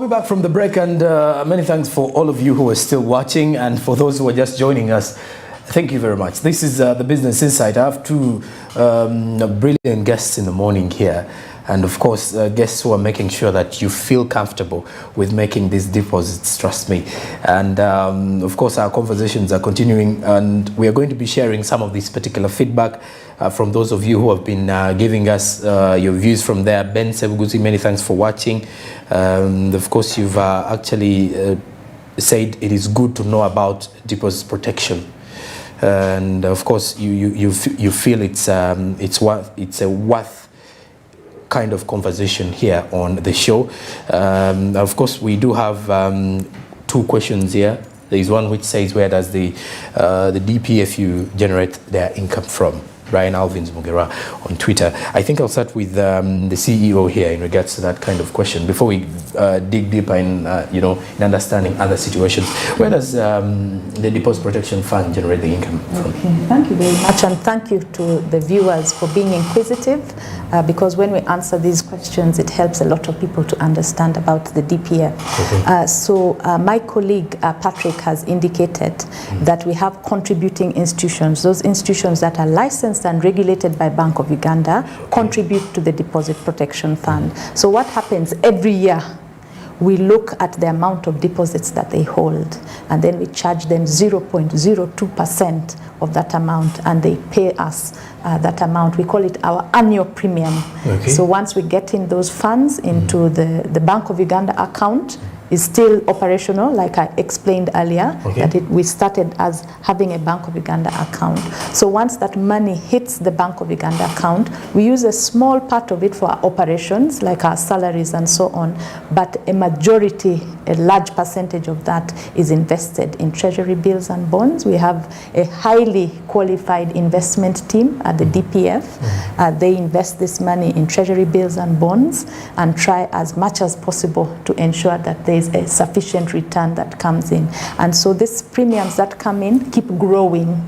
Welcome back from the break, and many thanks for all of you who are still watching, and for those who are just joining us, thank you very much. This is the Business Insight. I have two brilliant guests in the morning here, and of course guests who are making sure that you feel comfortable with making these deposits, trust me. And of course our conversations are continuing, and we are going to be sharing some of this particular feedback from those of you who have been giving us your views from there. Ben Sebuguzi, many thanks for watching. Of course, you've actually said it is good to know about deposit protection, and of course you feel it's a worth kind of conversation here on the show. Of course, we do have two questions here. There is one which says, where does the DPF generate their income from? Brian Alvins Mugera on Twitter. I think I'll start with the CEO here in regards to that kind of question before we dig deeper in in understanding other situations. Where does the Deposit Protection Fund generate the income from? Okay. Thank you very much, and thank you to the viewers for being inquisitive, because when we answer these questions, it helps a lot of people to understand about the DPF. Okay. My colleague Patrick has indicated that we have contributing institutions, those institutions that are licensed and regulated by Bank of Uganda, contribute to the Deposit Protection Fund. So what happens every year, we look at the amount of deposits that they hold, and then we charge them 0.02% of that amount, and they pay us that amount. We call it our annual premium. Okay. So once we get in those funds into the Bank of Uganda account, is still operational, like I explained earlier, okay, that we started as having a Bank of Uganda account. So once that money hits the Bank of Uganda account, we use a small part of it for our operations, like our salaries and so on, but a majority, a large percentage of that is invested in treasury bills and bonds. We have a highly qualified investment team at the DPF. They invest this money in treasury bills and bonds and try as much as possible to ensure that there is a sufficient return that comes in. And so these premiums that come in keep growing.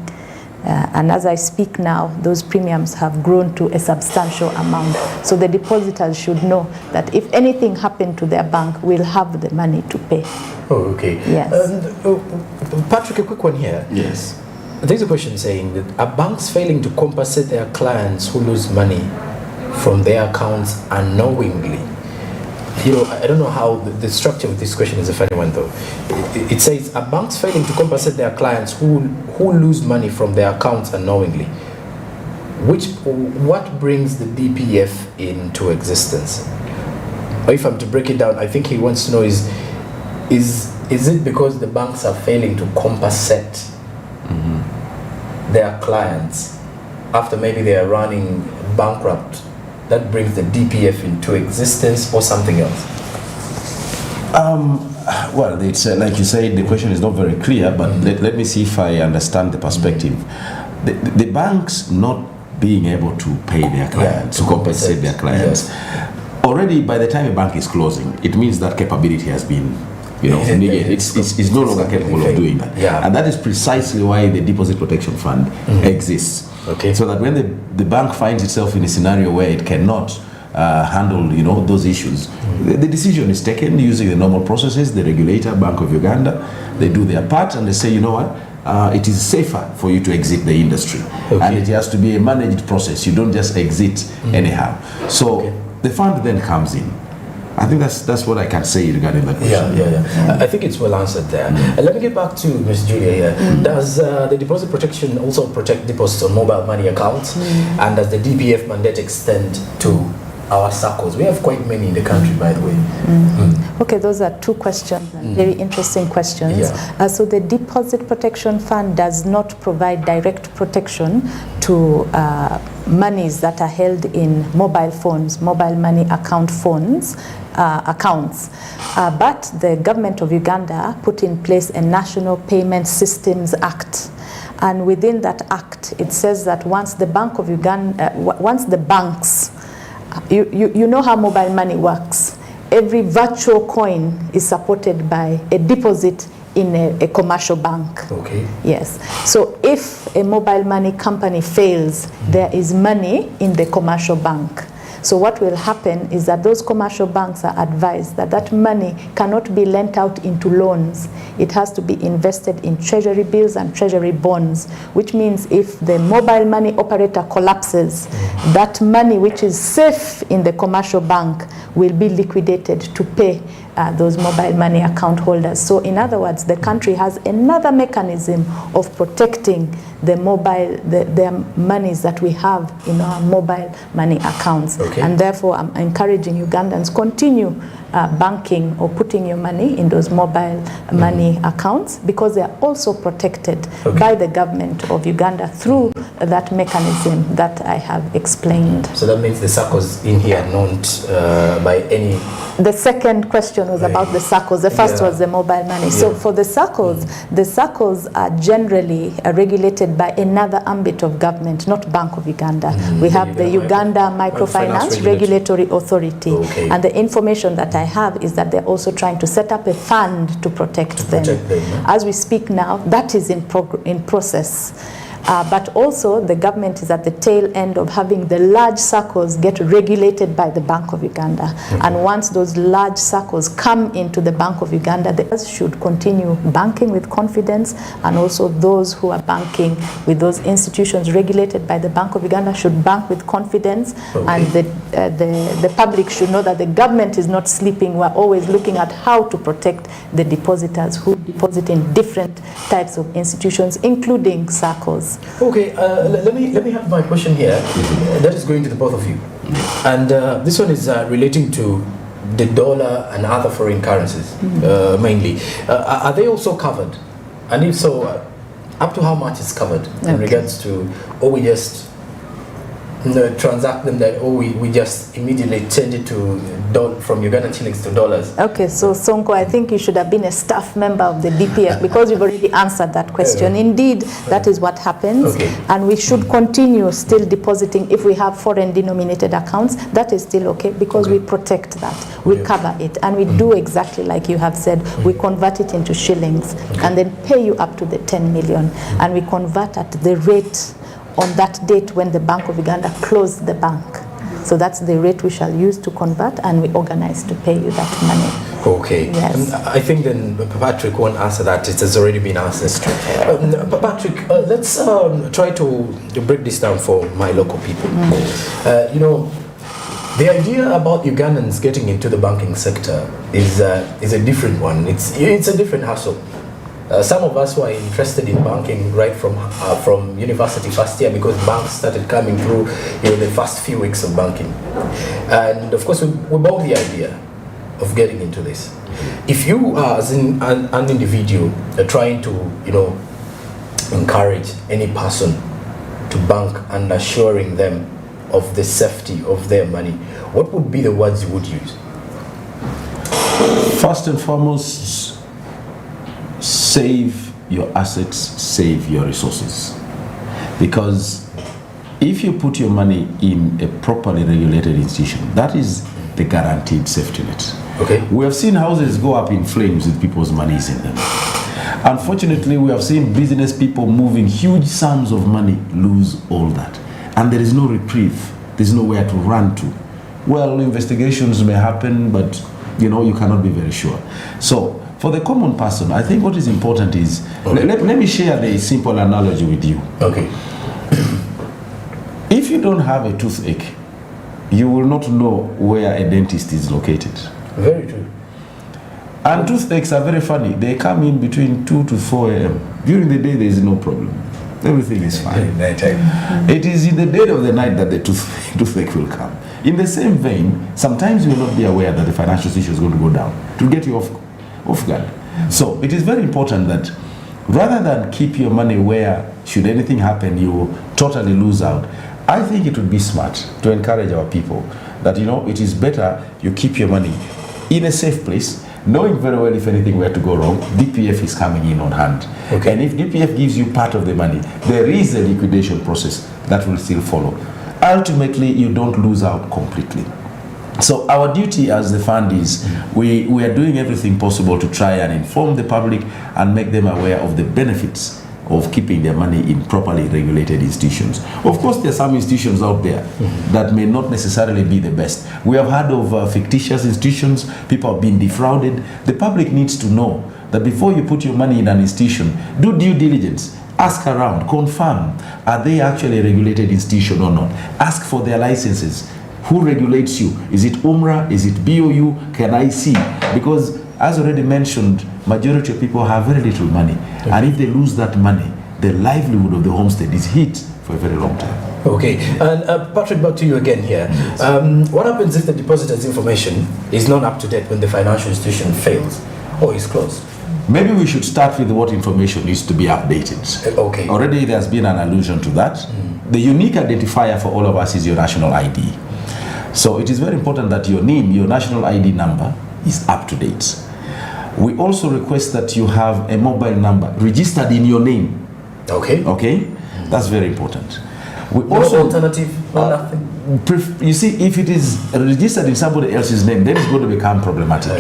And as I speak now, those premiums have grown to a substantial amount. So the depositors should know that if anything happened to their bank, we'll have the money to pay. Oh, okay. Yes. Patrick, a quick one here. Yes. There's a question saying that are banks failing to compensate their clients who lose money from their accounts unknowingly? I don't know how the structure of this question is a funny one though. It says, are banks failing to compensate their clients who lose money from their accounts unknowingly? What brings the DPF into existence? Or if I'm to break it down, I think he wants to know is it because the banks are failing to compensate their clients after maybe they are running bankrupt, that brings the DPF into existence, or something else? Well, it's like you said, the question is not very clear, but let me see if I understand the perspective. The banks not being able to pay their clients, to compensate their clients, already by the time a bank is closing, it means that capability has been negated. It's no longer capable of doing that. Yeah. And that is precisely why the Deposit Protection Fund exists. Okay. So that when the bank finds itself in a scenario where it cannot handle those issues, the decision is taken using the normal processes. The regulator, Bank of Uganda, they do their part and they say, you know what, it is safer for you to exit the industry. Okay. And it has to be a managed process. You don't just exit anyhow. So the fund then comes in. I think that's what I can say regarding that question. Yeah. I think it's well answered there. Let me get back to Ms. Julia here. Does the deposit protection also protect deposits on mobile money accounts? And does the DPF mandate extend to our circles? We have quite many in the country, by the way. Okay, those are two questions, very interesting questions. Yeah. So the Deposit Protection Fund does not provide direct protection to monies that are held in mobile phones, mobile money account phones, accounts. But the government of Uganda put in place a National Payment Systems Act. And within that act, it says that once the Bank of Uganda, once the banks, you know how mobile money works. Every virtual coin is supported by a deposit in a commercial bank. Okay. Yes. So if a mobile money company fails, there is money in the commercial bank. So what will happen is that those commercial banks are advised that that money cannot be lent out into loans. It has to be invested in treasury bills and treasury bonds, which means if the mobile money operator collapses, that money which is safe in the commercial bank will be liquidated to pay those mobile money account holders. So in other words, the country has another mechanism of protecting the monies that we have in our mobile money accounts. Okay. And therefore, I'm encouraging Ugandans continue banking or putting your money in those mobile money accounts, because they are also protected by the government of Uganda through that mechanism that I have explained. So that means the SACCOs in here are not by any... The second question was about the SACCOs. The first was the mobile money. So for the SACCOs are generally regulated by another ambit of government, not Bank of Uganda. We have the Uganda Microfinance Regulatory Authority. And the information that I have is that they're also trying to set up a fund to protect them. As we speak now, that is in process. But also the government is at the tail end of having the large SACCOs get regulated by the Bank of Uganda. And once those large SACCOs come into the Bank of Uganda, they should continue banking with confidence, and also those who are banking with those institutions regulated by the Bank of Uganda should bank with confidence. And the public should know that the government is not sleeping. We're always looking at how to protect the depositors who deposit in different types of institutions, including SACCOs. Okay, let me have my question here. That is going to the both of you. And this one is relating to the dollar and other foreign currencies, mainly. Are they also covered? And if so, up to how much is covered in regards to, or we just transact them, that, or we just immediately change it to from Ugandan shillings to dollars? Okay, so Sonko, I think you should have been a staff member of the DPF, because you've already answered that question. Indeed, that is what happens. And we should continue still depositing. If we have foreign denominated accounts, that is still okay, because we protect that. We cover it. And we do exactly like you have said. We convert it into shillings and then pay you up to the 10 million. And we convert at the rate on that date when the Bank of Uganda closed the bank. So that's the rate we shall use to convert, and we organize to pay you that money. Okay. Yes. I think then Patrick won't answer that. It has already been answered. Patrick, let's try to break this down for my local people. You know, the idea about Ugandans getting into the banking sector is a different one. It's a different hustle. Some of us were interested in banking right from university first year, because banks started coming through the first few weeks of banking. And of course, we bought the idea of getting into this. If you are as an individual trying to encourage any person to bank and assuring them of the safety of their money, what would be the words you would use? First and foremost, save your assets, save your resources. Because if you put your money in a properly regulated institution, that is the guaranteed safety net. We have seen houses go up in flames with people's monies in them. Unfortunately, we have seen business people moving huge sums of money lose all that. And there is no reprieve. There's nowhere to run to. Well, investigations may happen, but you cannot be very sure. So for the common person, I think what is important is, let me share the simple analogy with you. If you don't have a toothache, you will not know where a dentist is located. Very true. And toothaches are very funny. They come in between 2 to 4 a.m. During the day, there is no problem. Everything is fine. It is in the dead of the night that the toothache will come. In the same vein, sometimes you will not be aware that the financial situation is going to go down to get you off guard. So it is very important that rather than keep your money where, should anything happen, you totally lose out, I think it would be smart to encourage our people that, it is better you keep your money in a safe place, knowing very well if anything were to go wrong, DPF is coming in on hand. And if DPF gives you part of the money, there is a liquidation process that will still follow. Ultimately, you don't lose out completely. So our duty as the fund is, we are doing everything possible to try and inform the public and make them aware of the benefits of keeping their money in properly regulated institutions. Of course, there are some institutions out there that may not necessarily be the best. We have heard of fictitious institutions, people have been defrauded. The public needs to know that before you put your money in an institution, do due diligence. Ask around, confirm, are they actually a regulated institution or not? Ask for their licenses. Who regulates you? Is it UMRA? Is it BOU? Can I see? Because as already mentioned, majority of people have very little money. Okay. And if they lose that money, the livelihood of the homestead is hit for a very long time. Okay, and Patrick, back to you again here. Yes. What happens if the depositor's information is not up to date when the financial institution fails or is closed? Maybe we should start with what information needs to be updated. Okay. Already there's been an allusion to that. The unique identifier for all of us is your national ID. So it is very important that your name, your national ID number, is up to date. We also request that you have a mobile number registered in your name. Okay. Okay? That's very important. We no also alternative, no nothing. You see, if it is registered in somebody else's name, then it's going to become problematic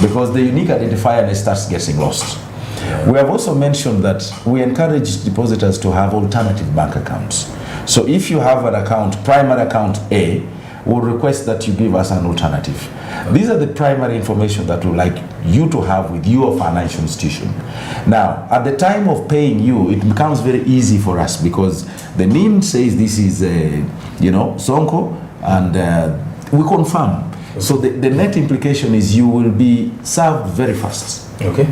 because the unique identifier starts getting lost. Yeah. We have also mentioned that we encourage depositors to have alternative bank accounts. So if you have an account, primary account A, we'll request that you give us an alternative. These are the primary information that we like you to have with your financial institution. Now, at the time of paying you, it becomes very easy for us because the name says this is, Sonko, and we confirm. So the net implication is you will be served very fast. Okay.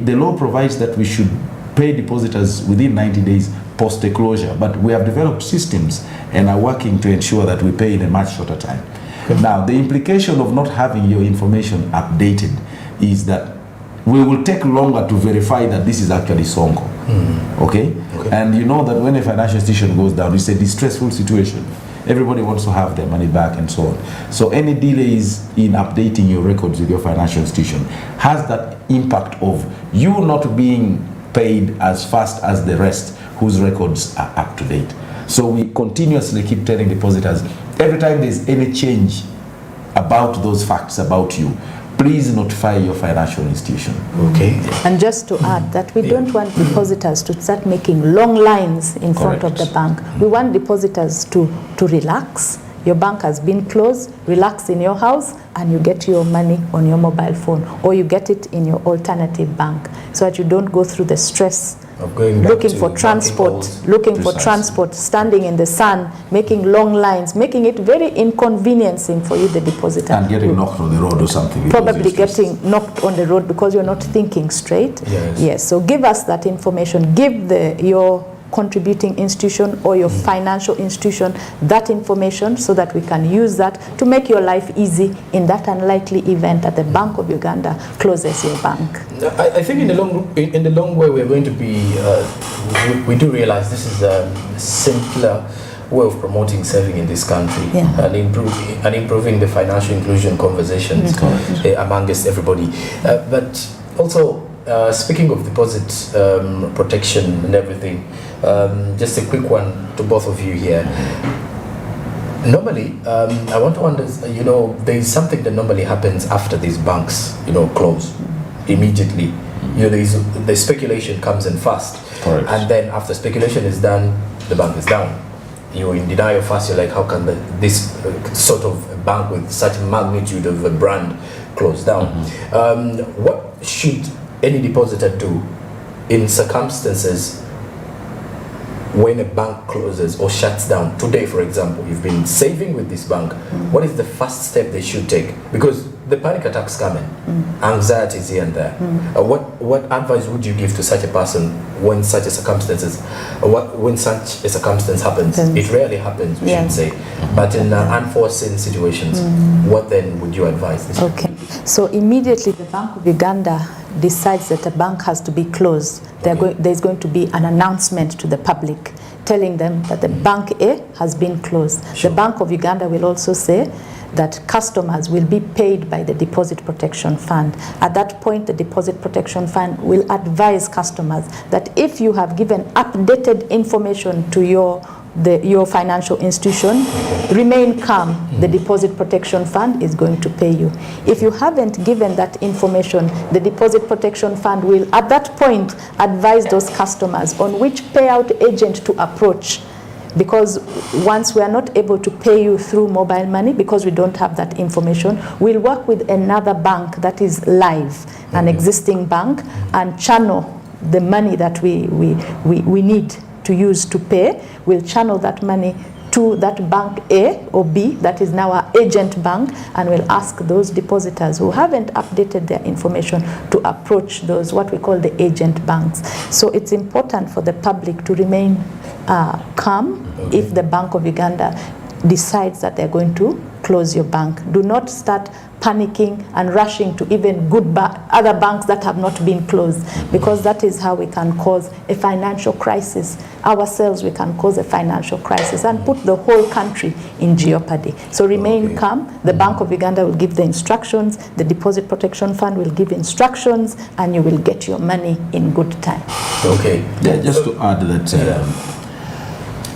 The law provides that we should pay depositors within 90 days post a closure, but we have developed systems and are working to ensure that we pay in a much shorter time. Okay. Now, the implication of not having your information updated is that we will take longer to verify that this is actually Sonko. Okay? And you know that when a financial institution goes down, it's a distressful situation. Everybody wants to have their money back and so on. So any delays in updating your records with your financial institution has that impact of you not being paid as fast as the rest whose records are up to date. So we continuously keep telling depositors, every time there's any change about those facts about you, please notify your financial institution. Okay. And just to add that we don't want depositors to start making long lines in front of the bank. We want depositors to relax. Your bank has been closed, relax in your house, and you get your money on your mobile phone, or you get it in your alternative bank, so that you don't go through the stress of going looking for transport, standing in the sun, making long lines, making it very inconveniencing for you, the depositor. And getting knocked on the road or something. Probably getting knocked on the road because you're not thinking straight. Yes. So give us that information. Give your contributing institution or your financial institution that information so that we can use that to make your life easy in that unlikely event that the Bank of Uganda closes your bank. I think in the long way we're going to be, we do realize this is a simpler way of promoting saving in this country and improving the financial inclusion conversations amongst everybody. But also, speaking of deposit protection and everything, just a quick one to both of you here. Normally, I want to understand, there is something that normally happens after these banks, close immediately. The speculation comes in fast. Correct. And then after speculation is done, the bank is down. You're in denial fast. You're like, how can this sort of bank with such magnitude of a brand close down? What should any depositor do in circumstances when a bank closes or shuts down? Today, for example, you've been saving with this bank. What is the first step they should take? Because the panic attacks coming, anxiety is here and there. What advice would you give to such a person when such a circumstance happens? It rarely happens, we should say. But in unforeseen situations, what then would you advise this? Okay, so immediately the Bank of Uganda decides that a bank has to be closed. There's going to be an announcement to the public telling them that the Bank A has been closed. Sure. The Bank of Uganda will also say that customers will be paid by the Deposit Protection Fund. At that point, the Deposit Protection Fund will advise customers that if you have given updated information to your your financial institution, remain calm. The Deposit Protection Fund is going to pay you. If you haven't given that information, the Deposit Protection Fund will at that point advise those customers on which payout agent to approach. Because once we are not able to pay you through mobile money, because we don't have that information, we'll work with another bank that is live, an existing bank, and channel the money that we need to use to pay. We'll channel that money to that bank A or B, that is now our agent bank, and we'll ask those depositors who haven't updated their information to approach those, what we call the agent banks. So it's important for the public to remain calm if the Bank of Uganda decides that they're going to close your bank. Do not start panicking and rushing to even other banks that have not been closed, because that is how we can cause a financial crisis. Ourselves, we can cause a financial crisis and put the whole country in jeopardy. So remain calm. The Bank of Uganda will give the instructions, the Deposit Protection Fund will give instructions, and you will get your money in good time. Okay. Yeah, just to add that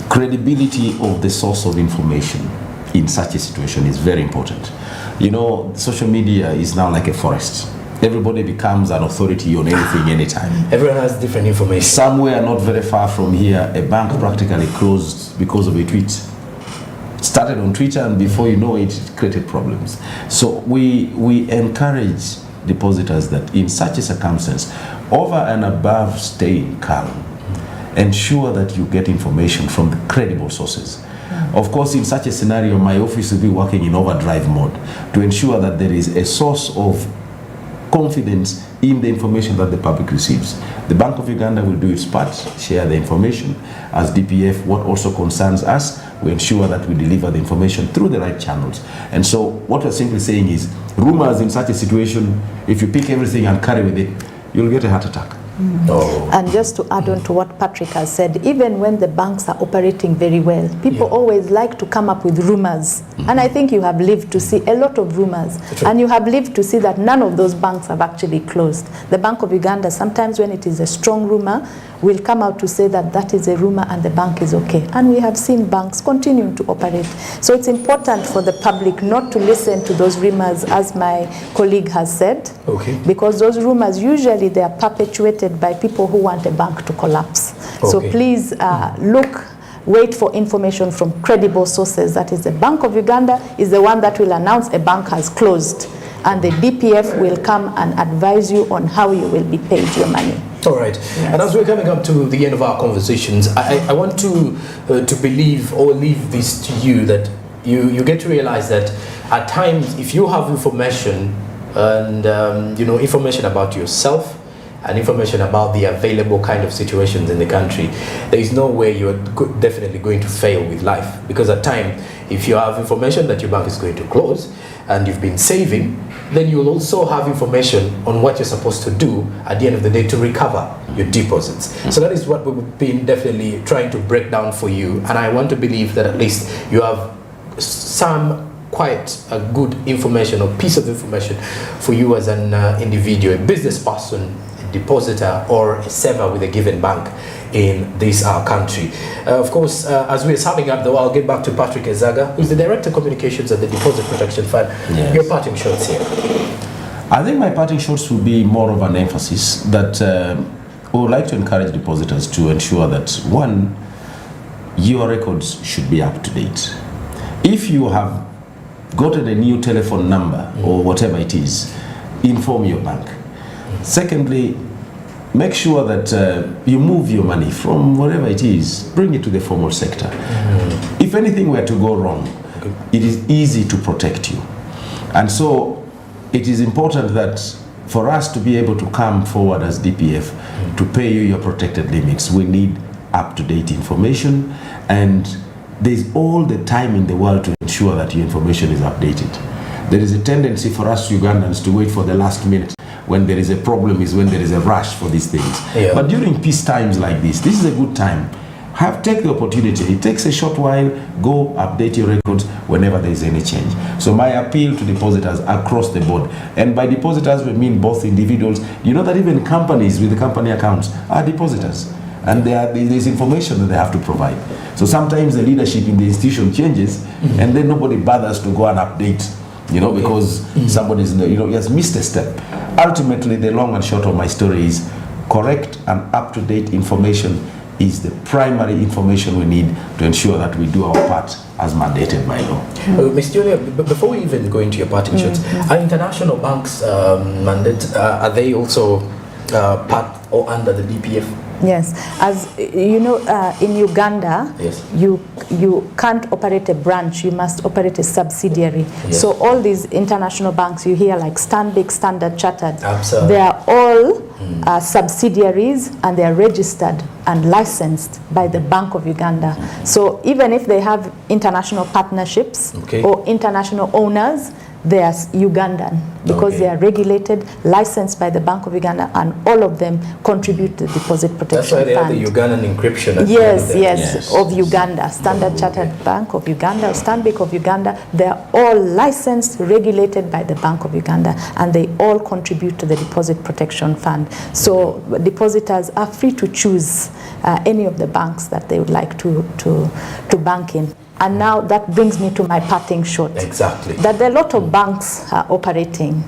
credibility of the source of information in such a situation is very important. You know, social media is now like a forest. Everybody becomes an authority on anything, anytime. Everyone has different information. Somewhere not very far from here, a bank practically closed because of a tweet. Started on Twitter, and before you know it, it created problems. So we encourage depositors that in such a circumstance, over and above staying calm, ensure that you get information from the credible sources. Of course, in such a scenario, my office will be working in overdrive mode to ensure that there is a source of confidence in the information that the public receives. The Bank of Uganda will do its part, share the information. As DPF, what also concerns us, we ensure that we deliver the information through the right channels. And so what we're simply saying is, rumors in such a situation, if you pick everything and carry with it, you'll get a heart attack. And just to add on to what Patrick has said, even when the banks are operating very well, people always like to come up with rumors. And I think you have lived to see a lot of rumors. And you have lived to see that none of those banks have actually closed. The Bank of Uganda, sometimes when it is a strong rumor, will come out to say that that is a rumor and the bank is okay. And we have seen banks continuing to operate. So it's important for the public not to listen to those rumors, as my colleague has said. Because those rumors, usually they are perpetuated by people who want a bank to collapse. So please wait for information from credible sources. That is, the Bank of Uganda is the one that will announce a bank has closed, and the DPF will come and advise you on how you will be paid your money. All right. Yes. And as we're coming up to the end of our conversations, I want to believe or leave this to you, that you get to realize that at times, if you have information and information about yourself and information about the available kind of situations in the country, there is no way you're definitely going to fail with life. Because at times, if you have information that your bank is going to close and you've been saving, then you'll also have information on what you're supposed to do at the end of the day to recover your deposits. So that is what we've been definitely trying to break down for you. And I want to believe that at least you have some quite a good information or piece of information for you as an individual, a business person, depositor, or a saver with a given bank in this country. Of course, as we're summing up though, I'll get back to Patrick Ezaga, who's the Director of Communications at the Deposit Protection Fund. Yes. Your parting shots here. I think my parting shots will be more of an emphasis that we would like to encourage depositors to ensure that, one, your records should be up to date. If you have gotten a new telephone number or whatever it is, inform your bank. Secondly, make sure that you move your money from wherever it is, bring it to the formal sector. If anything were to go wrong, it is easy to protect you. And so it is important that for us to be able to come forward as DPF to pay you your protected limits, we need up-to-date information, and there's all the time in the world to ensure that your information is updated. There is a tendency for us Ugandans to wait for the last minute. When there is a problem is when there is a rush for these things. But during peace times like this is a good time. Take the opportunity. It takes a short while. Go update your records whenever there is any change. So my appeal to depositors across the board, and by depositors we mean both individuals. You know that even companies with the company accounts are depositors. and there's information that they have to provide. So sometimes the leadership in the institution changes, and then nobody bothers to go and update, because somebody's, has missed a step. Ultimately, the long and short of my story is correct and up-to-date information is the primary information we need to ensure that we do our part as mandated by law. Ms. Julia, before we even go into your part insurance, are international banks mandate, are they also part or under the DPF? Yes, as you know, in Uganda, yes, you can't operate a branch, you must operate a subsidiary. Yes. So all these international banks you hear, like Stanbic, Standard Chartered, absolutely, they are all subsidiaries, and they are registered and licensed by the Bank of Uganda. So even if they have international partnerships or international owners, they are Ugandan because they are regulated, licensed by the Bank of Uganda, and all of them contribute to the deposit protection That's why they fund. are the Ugandan encryption. Yes, of Uganda. Standard Chartered Bank of Uganda, Stanbic of Uganda, they are all licensed, regulated by the Bank of Uganda, and they all contribute to the deposit protection fund. So depositors are free to choose any of the banks that they would like to bank in. And now that brings me to my parting shot. Exactly. That there are a lot of banks operating.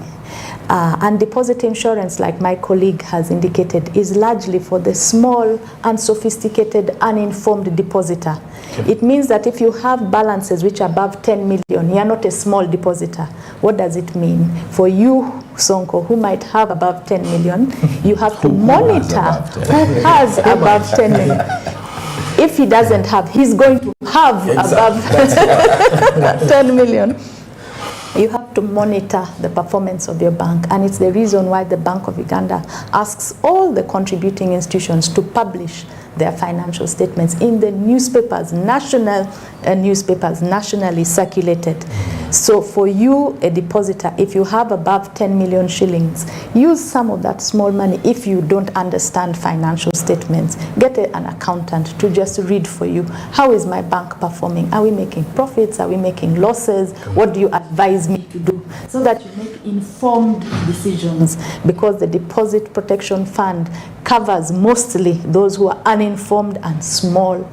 And deposit insurance, like my colleague has indicated, is largely for the small, unsophisticated, uninformed depositor. It means that if you have balances which are above 10 million, you are not a small depositor. What does it mean? For you, Sonko, who might have above 10 million, you have to monitor who has above 10 million. If he doesn't have, he's going to have above 10 million. You have to monitor the performance of your bank, and it's the reason why the Bank of Uganda asks all the contributing institutions to publish their financial statements in the newspapers, national newspapers, nationally circulated. So for you, a depositor, if you have above 10 million shillings, use some of that small money. If you don't understand financial statements, get an accountant to just read for you. How is my bank performing? Are we making profits? Are we making losses? What do you advise me to do? So that you make informed decisions, because the Deposit Protection Fund covers mostly those who are uninformed and small,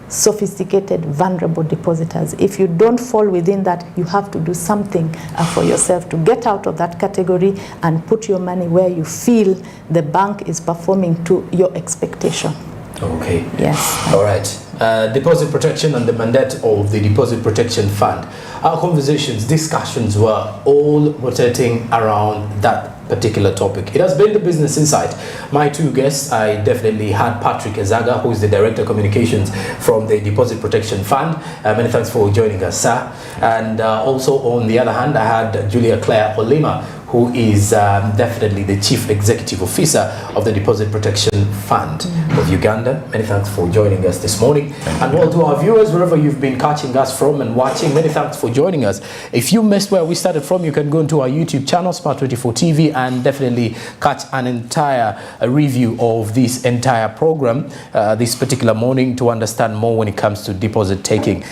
sophisticated, vulnerable depositors. If you don't fall within that, you have to do something for yourself to get out of that category and put your money where you feel the bank is performing to your expectation. Okay. Yes. All right. Deposit protection and the mandate of the Deposit Protection Fund. Our conversations, discussions were all rotating around that particular topic. It has been the Business Insight. My two guests, I definitely had Patrick Ezaga, who is the Director of Communications from the Deposit Protection Fund. Many thanks for joining us, sir. And also on the other hand, I had Julia Claire Olima, who is definitely the Chief Executive Officer of the Deposit Protection Fund of Uganda. Many thanks for joining us this morning. And well, to our viewers, wherever you've been catching us from and watching, many thanks for joining us. If you missed where we started from, you can go into our YouTube channel, Smart24 TV, and definitely catch an entire review of this entire program this particular morning to understand more when it comes to deposit taking,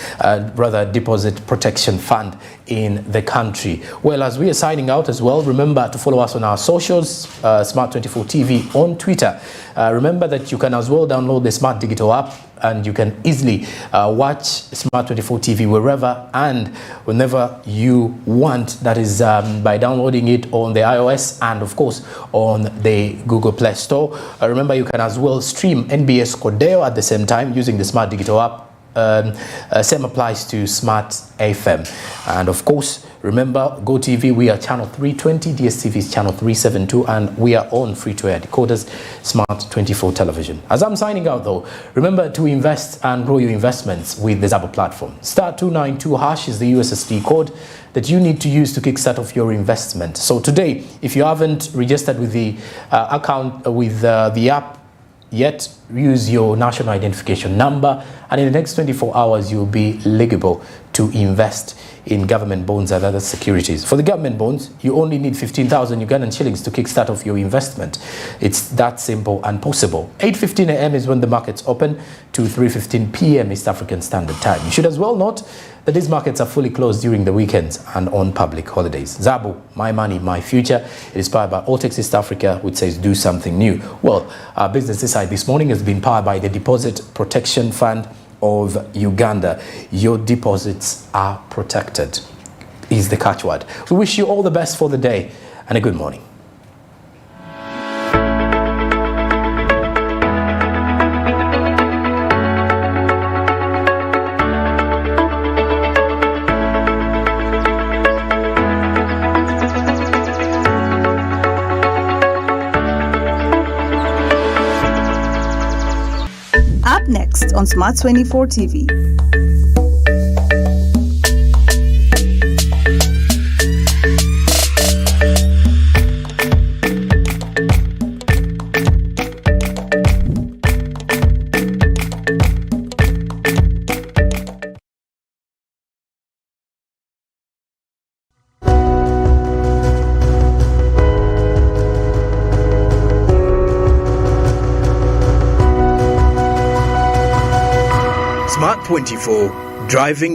rather Deposit Protection Fund in the country. Well, as we are signing out as well, remember to follow us on our socials, Smart24 TV on Twitter. Remember that you can as well download the Smart Digital app, and you can easily watch Smart24 TV wherever and whenever you want. That is by downloading it on the iOS and of course on the Google Play Store. Remember, you can as well stream NBS Cordeo at the same time using the Smart Digital app. Same applies to Smart FM. And of course, remember, GOTV, we are channel 320, DSTV is channel 372, and we are on free-to-air decoders, Smart24 television. As I'm signing out though, remember to invest and grow your investments with the Zabo platform. *292# is the USSD code that you need to use to kickstart off your investment. So today, if you haven't registered with the account with the app yet, use your national identification number and in the next 24 hours you'll be eligible to invest in government bonds and other securities. For the government bonds, you only need 15,000 Ugandan shillings to kickstart off your investment. It's that simple and possible. 8:15 a.m. is when the markets open to 3:15 p.m. East African Standard Time. You should as well note that these markets are fully closed during the weekends and on public holidays. Zabu, my money, my future. It is powered by Alltex East Africa, which says do something new. Well, our business insight this morning has been powered by the Deposit Protection Fund of Uganda. Your deposits are protected is the catchword. We wish you all the best for the day and a good morning. Up next on Smart 24 TV. Smart 24, driving